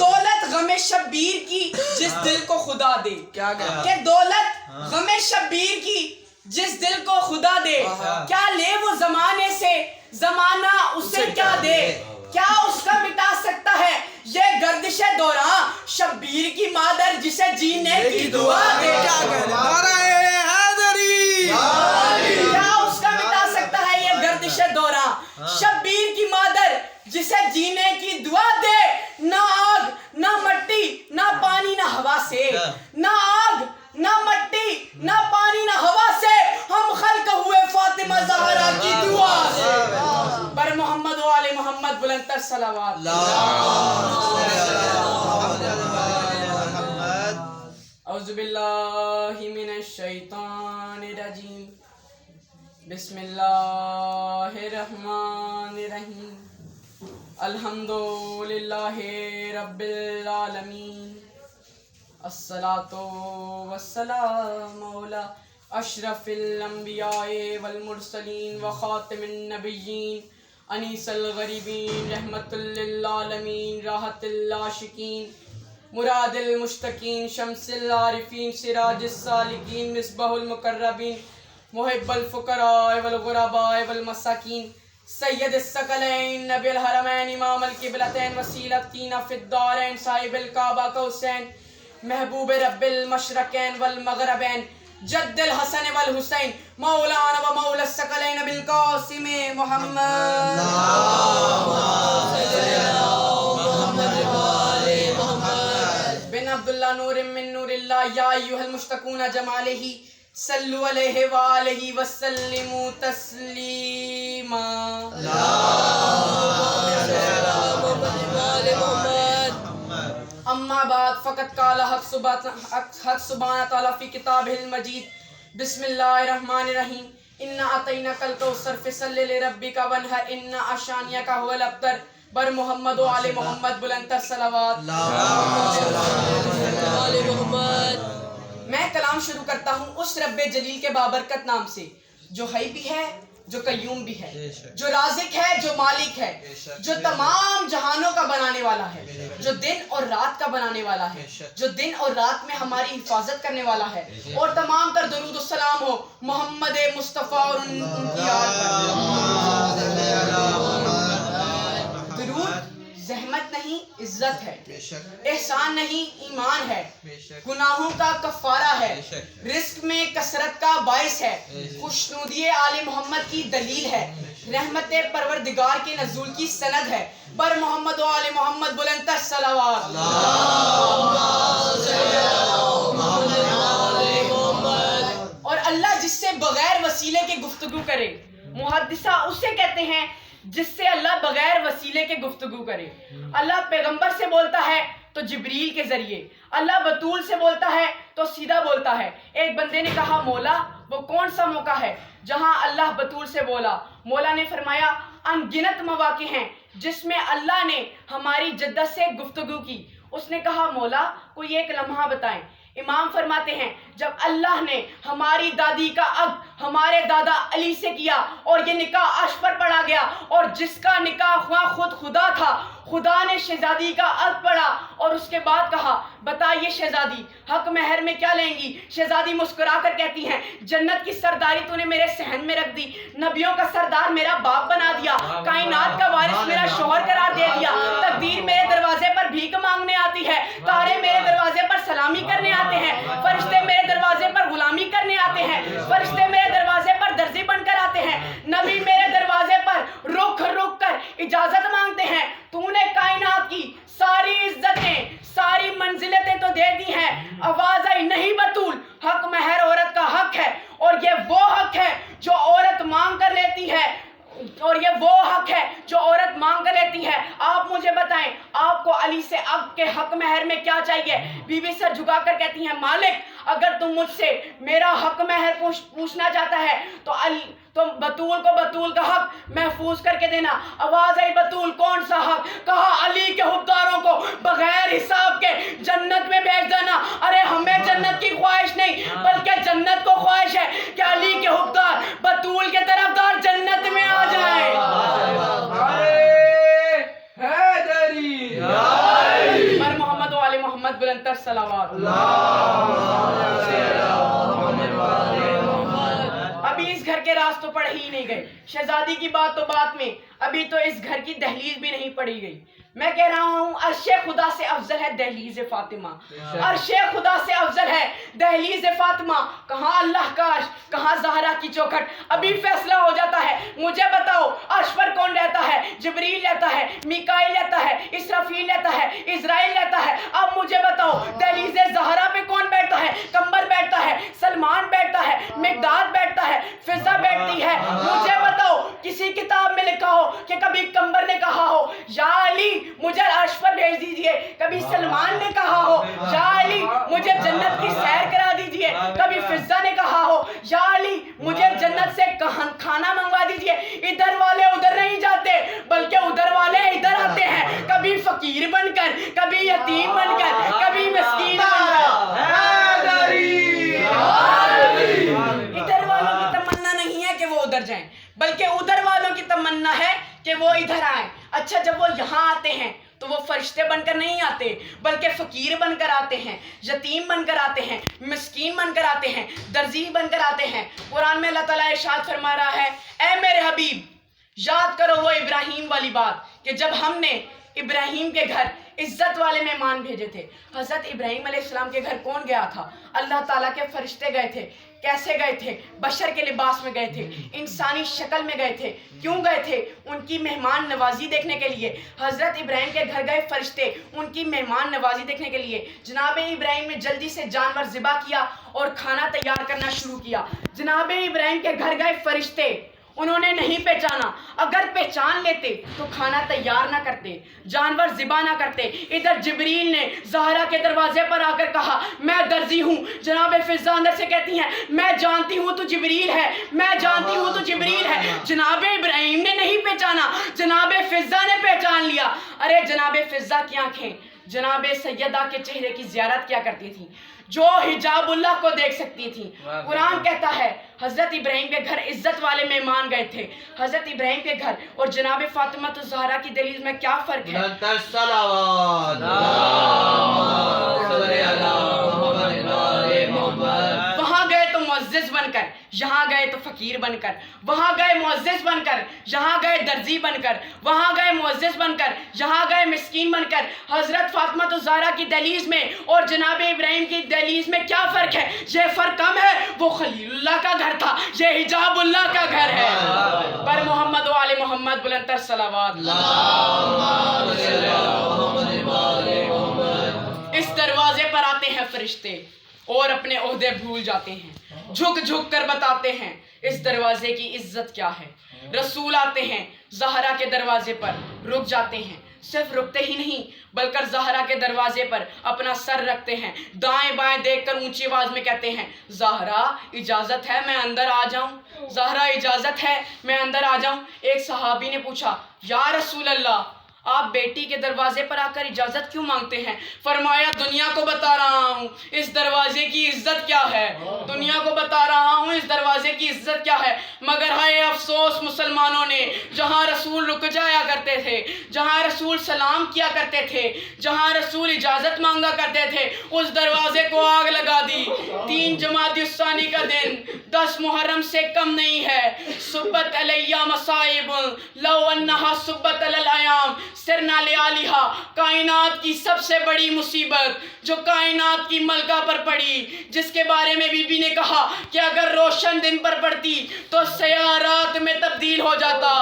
دولت غم شبیر کی جس دل کو خدا دے، کہ دولت غم شبیر کی جس دل کو خدا دے، کیا لے وہ زمانے سے زمانہ اسے کیا دے، کیا اس کا مٹا سکتا ہے یہ گردش دوران شبیر کی مادر جسے جینے کی دعا دے، کیا اس کا مٹا سکتا ہے یہ گردش دوران شبیر کی مادر جسے جینے کی دعا دے، نہ آگ نہ مٹی نہ پانی نہ ہوا سے، نہ آگ نہ مٹی نہ پانی نہ ہوا سے، ہم خلق ہوئے فاطمہ زہرا کی دعا سے۔ بر محمد و آل محمد بلند تر صلوات۔ اعوذ باللہ من الشیطان الرجیم، بسم اللہ الرحمن الرحیم، الحمدللہ رب العالمین، الصلاة والسلام علی اشرف الانبیاء والمرسلین وخاتم النبیین، انیس الغریبین، رحمت للعالمین، راحت العاشقین، مراد المشتقین، شمس العارفین، سراج السالکین، مصباح المقربین، محب الفقراء والغرباء والمساکین، سید الثقلین، نبی الحرمین، امام القبلتین، وسیلتین فی الدارین، صاحب الکعبہ قوسین، محبوب رب المشرقین والمغربین، جد الحسن والحسین، مولانا و مولا الثقلین بالقاسم محمد بن عبداللہ نور من نور اللہ، یا ایہا المشتقون جمالہ، صلو علیہ وآلہ وسلموا تسلیما۔ اما بعد فقط قال حق سبحانہ تعالیٰ فی کتابہ المجید، بسم اللہ الرحمن الرحیم، انا اعطیناک الکوثر فصل لربک وانحر ان شانئک ھو الابتر۔ بر محمد و آل محمد بلند تر صلوات۔ میں کلام شروع کرتا ہوں اس رب جلیل کے بابرکت نام سے، جو حی بھی ہے، جو قیوم بھی ہے، جو رازق ہے، جو مالک ہے، جو تمام جہانوں کا بنانے والا ہے، جو دن اور رات کا بنانے والا ہے، جو دن اور رات میں ہماری حفاظت کرنے والا ہے، اور تمام تر درود السلام ہو محمد مصطفیٰ اور ان کی آل پر۔ درود زحمت نہیں، عزت ہے، احسان نہیں، ایمان ہے، گناہوں کا کفارہ ہے، رزق میں کثرت کا باعث ہے، خوشنودی آل محمد کی دلیل ہے، رحمت پروردگار کے نزول کی سند ہے۔ بر محمد و آل محمد بلند تر صلوات۔ اور اللہ جس سے بغیر وسیلے کے گفتگو کرے، محدثہ اسے کہتے ہیں جس سے اللہ بغیر وسیلے کے گفتگو کرے۔ اللہ پیغمبر سے بولتا ہے تو جبریل کے ذریعے، اللہ بطول سے بولتا ہے تو سیدھا بولتا ہے۔ ایک بندے نے کہا مولا وہ کون سا موقع ہے جہاں اللہ بطول سے بولا؟ مولا نے فرمایا ان گنت مواقع ہیں جس میں اللہ نے ہماری جدت سے گفتگو کی۔ اس نے کہا مولا کوئی ایک لمحہ بتائیں۔ امام فرماتے ہیں جب اللہ نے ہماری دادی کا عقد ہمارے دادا علی سے کیا اور یہ نکاح عرش پر پڑا گیا، اور جس کا نکاح ہوا خود خدا تھا، خدا نے شہزادی کا عقد پڑھا اور اس کے بعد کہا بتائیے شہزادی حق مہر میں کیا لیں گی؟ شہزادی مسکرا کر کہتی ہیں جنت کی سرداری تو نے میرے صحن میں رکھ دی، نبیوں کا سردار میرا باپ بنا دیا، کائنات کا وارث میرا شوہر قرار دے دیا، تقدیر میرے دروازے پر بھیک مانگنے آتی ہے، تارے میرے دروازے پر سلامی کرنے آتے ہیں، فرشتے میرے دروازے پر غلامی کرنے آتے ہیں، فرشتے میرے دروازے پر درزی بن کر آتے ہیں، نبی میرے دروازے پر رک رک کر اجازت مانگتے ہیں۔ تو نے کائنات کی ساری عزتیں ساری منزلتیں تو دے دی ہیں، آواز آئی نہیں بطول حق مہر عورت کا حق ہے، اور یہ وہ حق ہے جو عورت مانگ کر لیتی ہے، اور یہ وہ حق ہے جو عورت مانگ کر لیتی ہے۔ آپ مجھے بتائیں آپ کو علی سے عقد کے حق مہر میں کیا چاہیے؟ بی بی سر جھکا کر کہتی ہیں مالک اگر تم مجھ سے میرا حق مہر پوچھنا چاہتا ہے تو بطول کو بطول کا حق محفوظ کر کے دینا۔ آواز آئی بطول کون سا حق؟ کہا علی کے حقداروں کو بغیر حساب کے جنت میں بھیج دینا۔ ارے ہمیں جنت کی خواہش نہیں بلکہ جنت کو خواہش ہے کہ علی کے حقدار بطول کے طرفدار جنت میں آ جائیں۔ بلند تر صلوات. ابھی اس گھر کے راز تو پڑھ ہی نہیں گئے. شہزادی کی بات تو بات میں, ابھی تو اس گھر کی دہلیز بھی نہیں پڑھی گئی. میں کہہ رہا ہوں عرش خدا سے افضل ہے دہلیز فاطمہ. عرش خدا سے افضل ہے دہلیز فاطمہ. کہاں اللہ کا عرش, کہاں زہرا کی چوکھٹ. ابھی فیصلہ ہو جاتا ہے. مجھے بتاؤ عرش پر کون رہتا ہے؟ جبریل رہتا ہے, میکائیل رہتا ہے, اسرافیل رہتا ہے, اسرائیل رہتا ہے. اب مجھے بتاؤ دہلیز زہرا پہ کون بیٹھتا ہے؟ قمر بیٹھتا ہے, سلمان بیٹھتا ہے, مقداد بیٹھتا ہے, فضا بیٹھتی ہے. مجھے بتاؤ کسی کتاب میں لکھا ہو کہ کبھی قمر نے کہا ہو یا علی مجھے عرش پر بھیج دیجئے؟ کبھی سلمان نے کہا ہو یا علی مجھے جنت کی سیر کرا دیجئے؟ کبھی فضا نے کہا ہو یا علی مجھے جنت سے کھانا منگوا دیجئے؟ ادھر والے ادھر نہیں جاتے بلکہ ادھر والے ادھر آتے ہیں, کبھی فقیر بن کر, کبھی یتیم بن کر, کبھی مسکین بن کر. ادھر والوں کی تمنا نہیں ہے کہ وہ ادھر جائیں بلکہ ادھر والوں کی تمنا ہے کہ وہ ادھر آئیں. اچھا جب وہ یہاں آتے ہیں تو وہ فرشتے بن کر نہیں آتے بلکہ فقیر بن کر آتے ہیں, یتیم بن کر آتے ہیں, مسکین بن کر آتے ہیں, درزی بن کر آتے ہیں. قرآن میں اللہ تعالیٰ ارشاد فرما رہا ہے اے میرے حبیب یاد کرو وہ ابراہیم والی بات کہ جب ہم نے ابراہیم کے گھر عزت والے مہمان بھیجے تھے. حضرت ابراہیم علیہ السلام کے گھر کون گیا تھا؟ اللہ تعالیٰ کے فرشتے گئے تھے. کیسے گئے تھے؟ بشر کے لباس میں گئے تھے, انسانی شکل میں گئے تھے. کیوں گئے تھے؟ ان کی مہمان نوازی دیکھنے کے لیے. حضرت ابراہیم کے گھر گئے فرشتے ان کی مہمان نوازی دیکھنے کے لیے. جناب ابراہیم نے جلدی سے جانور ذبح کیا اور کھانا تیار کرنا شروع کیا. جناب ابراہیم کے گھر گئے فرشتے, انہوں نے نہیں پہچانا. اگر پہچان لیتے تو کھانا تیار نہ کرتے, جانور ذبح نہ کرتے. ادھر جبریل نے زہرا کے دروازے پر آ کر کہا میں درزی ہوں. جناب فضا اندر سے کہتی ہیں میں جانتی ہوں تو جبریل ہے, میں جانتی ہوں تو جبریل ہے. جناب ابراہیم نے نہیں پہچانا, جناب فضا نے پہچان لیا. ارے جناب فضا کی آنکھیں جناب سیدہ کے چہرے کی زیارت کیا کرتی تھی, جو حجاب اللہ کو دیکھ سکتی تھی. قرآن کہتا ہے حضرت ابراہیم کے گھر عزت والے مہمان گئے تھے. حضرت ابراہیم کے گھر اور جناب فاطمہ الزہرا کی دہلیز میں کیا فرق ہے؟ وہاں گئے تو معزز بن کر, یہاں گئے تو فقیر بن کر. وہاں گئے معزز بن کر, یہاں گئے درزی بن کر. وہاں گئے معزز بن کر, یہاں گئے مسکین بن کر. حضرت فاطمہ الزہرا کی دہلیز میں اور جناب ابراہیم کی دہلیز میں کیا فرق ہے؟ یہ فرق کم ہے, وہ خلیل اللہ کا گھر تھا, یہ حجاب اللہ کا گھر ہے. پر محمد و آل محمد بلند تر صلوات. اس دروازے پر آتے ہیں فرشتے اور اپنے عہدے بھول جاتے ہیں, جھک جھک کر بتاتے ہیں اس دروازے کی عزت کیا ہے. رسول آتے ہیں زہرا کے دروازے پر, رک جاتے ہیں. صرف رکتے ہی نہیں بلکہ زہرا کے دروازے پر اپنا سر رکھتے ہیں, دائیں بائیں دیکھ کر اونچی آواز میں کہتے ہیں زہرا اجازت ہے میں اندر آ جاؤں, زہرا اجازت ہے میں اندر آ جاؤں. ایک صحابی نے پوچھا یا رسول اللہ آپ بیٹی کے دروازے پر آ کر اجازت کیوں مانگتے ہیں؟ فرمایا دنیا کو بتا رہا ہوں اس دروازے کی عزت کیا ہے, دنیا کو بتا رہا ہوں اس دروازے کی عزت کیا ہے. مگر ہائے افسوس مسلمانوں نے, جہاں رسول رک جایا کرتے تھے, جہاں رسول سلام کیا کرتے تھے, جہاں رسول اجازت مانگا کرتے تھے, اس دروازے کو آگ لگا دی. 3 جمادی الثانی کا دن 10 محرم سے کم نہیں ہے. صبت علیہ مصائب لو انہا صبت علی الایام سرنا لیالہا. کائنات کی سب سے بڑی مصیبت جو کائنات کی ملکہ پر پڑی, جس کے بارے میں بی بی نے کہا کہ اگر روشن دن پر پڑتی تو سیاہ رات میں تبدیل ہو جاتا.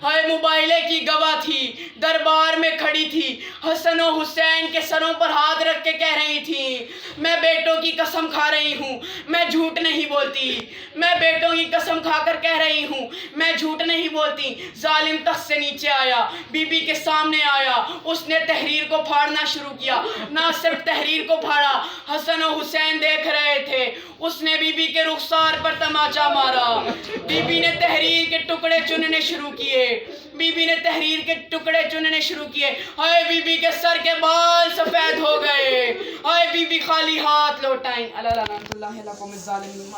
ہائے موبائلے کی گواہ تھی, دربار میں کھڑی تھی, حسن و حسین کے سروں پر ہاتھ رکھ کے کہہ رہی تھی میں بیٹوں کی قسم کھا رہی ہوں میں جھوٹ نہیں بولتی, میں بیٹوں کی قسم کھا کر کہہ رہی ہوں میں جھوٹ نہیں بولتی. ظالم تخت سے نیچے آیا, بی بی کے سامنے آیا, اس نے تحریر کو پھاڑنا شروع کیا. نہ صرف تحریر کو پھاڑا, حسن و حسین دیکھ رہے تھے, اس نے بی بی کے رخسار پر تماچا مارا. بی بی نے تحریر کے ٹکڑے چننے شروع کیے, بی بی نے تحریر کے ٹکڑے چننے شروع کیے. ہائے بی بی کے سر کے بال سفید ہو گئے, ہائے بی بی خالی ہاتھ لوٹائیں. اللہ لعنت اللہ علی قوم الظالمین.